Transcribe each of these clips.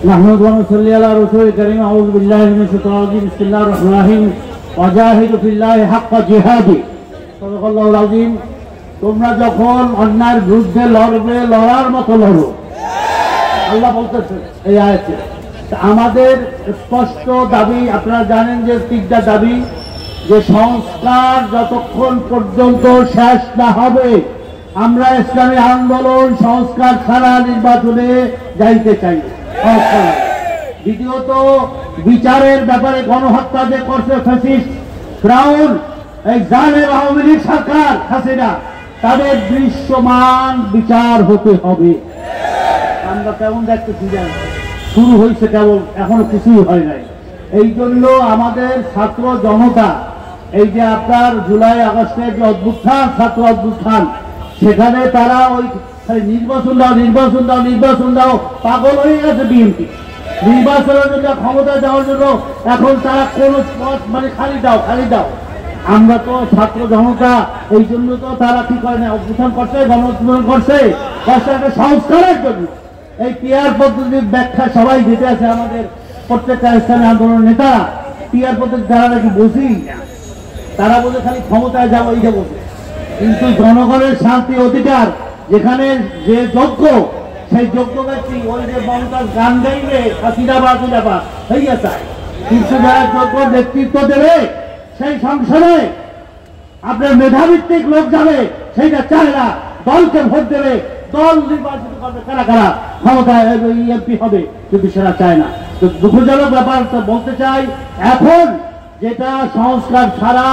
نحمد ونصلي على رسول الكريم أعوذ بالله من الشيطان الرجيم بسم الله الرحمن الرحيم وجاهدوا في الله حق جهاده صدق الله العظيم। তোমরা যখন অন্যায়ের বিরুদ্ধে লড়বে, লড়ার মতো লড়ো, আল্লাহ বলতেছেন এই আয়াতে। আমাদের স্পষ্ট দাবি, আপনারা জানেন যে তিনটা দাবি, যে সংস্কার যতক্ষণ পর্যন্ত শেষ না হবে আমরা ইসলামী আন্দোলন সংস্কার ছাড়া নির্বাচনে যাইতে চাই। দ্বিতীয়ত, বিচারের ব্যাপারে গণহত্যা যে করছে ফ্যাসিস্ট ফিরাউন, এই জালেম আওয়ামী লীগ সরকার হাসিনা, তাদের দৃশ্যমান বিচার হতে হবে। আমরা কেমন দেখতেছি জানেন, শুরু হয়েছে কেবল, এখনো কিছুই হয় নাই। এই জন্য আমাদের ছাত্র জনতা, এই যে আপনার জুলাই আগস্টের যে অভ্যুত্থান, ছাত্র অভ্যুত্থান, সেখানে তারা ওই নির্বাচন দাও নির্বাচন দাও নির্বাচন দাও পাগল হয়ে গেছে বিএনপি। নির্বাচনের জন্য, ক্ষমতা দেওয়ার জন্য এখন তারা কোন পথ মানে খালি দাও খালি দাও। আমরা তো ছাত্র জনতা, এই জন্য তো তারা কি করে না, অভ্যুত্থান করছে, গণঅভ্যুত্থান করছে একটা সংস্কারের জন্য। এই পিয়ার পদ্ধতির ব্যাখ্যা সবাই দিতে আছে, আমাদের প্রত্যেকটা ইসলামী আন্দোলনের নেতারা। পিয়ার পদ্ধতি তারা নাকি বুঝেই না, তারা বলে খালি ক্ষমতায় যাবো এই যাবো, কিন্তু জনগণের শান্তি অধিকার, যেখানে যে যোগ্য সেই যোগ্য ব্যক্তি ওই যে মমতাজ গান গাইবে হাসিনাবাদ হইয়া চায়, কিন্তু যারা যোগ্য নেতৃত্ব দেবে সেই সংসদে আপনার মেধাভিত্তিক লোক যাবে সেইটা চায় না। দলকে ভোট দেবে, দল নির্বাচিত করবে কারা কারা ক্ষমতায় এমপি হবে, কিন্তু সেটা চায় না। তো দুঃখজনক ব্যাপার বলতে চাই, এখন যেটা সংস্কার ছাড়া,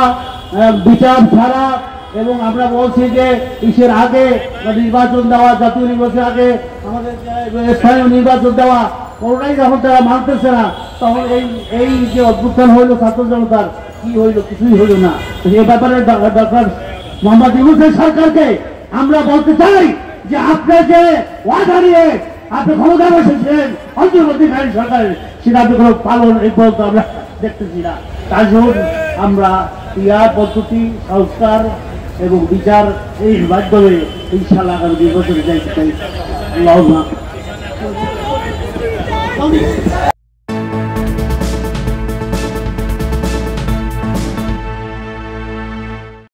বিচার ছাড়া, এবং আমরা বলছি যে ইসের আগে নির্বাচন দেওয়া, জাতীয় নির্বাচনের আগে আমাদের স্থানীয় নির্বাচন দেওয়া, কোনটাই যখন তারা মানতেছে না, তখন এই যে অভ্যুত্থান হইল ছাত্র জনতার, কি হইল? কিছুই হইল না। এ ব্যাপারে ডক্টর মোহাম্মদ ইউনূসের সরকারকে আমরা বলতে চাই যে আপনি যে ওয়াদা নিয়ে আপনি ক্ষমতা বসেছিলেন অন্তর্বর্তীকালীন সরকারের, সেটা আপনি কোনো পালন এই পর্যন্ত আমরা দেখতেছি না। তার জন্য আমরা পিয়ার পদ্ধতি, সংস্কার এবং বিচার এই মাধ্যমে ইনশাআল্লাহ আগামী নির্বাচনে যাইতে চাই। আল্লাহ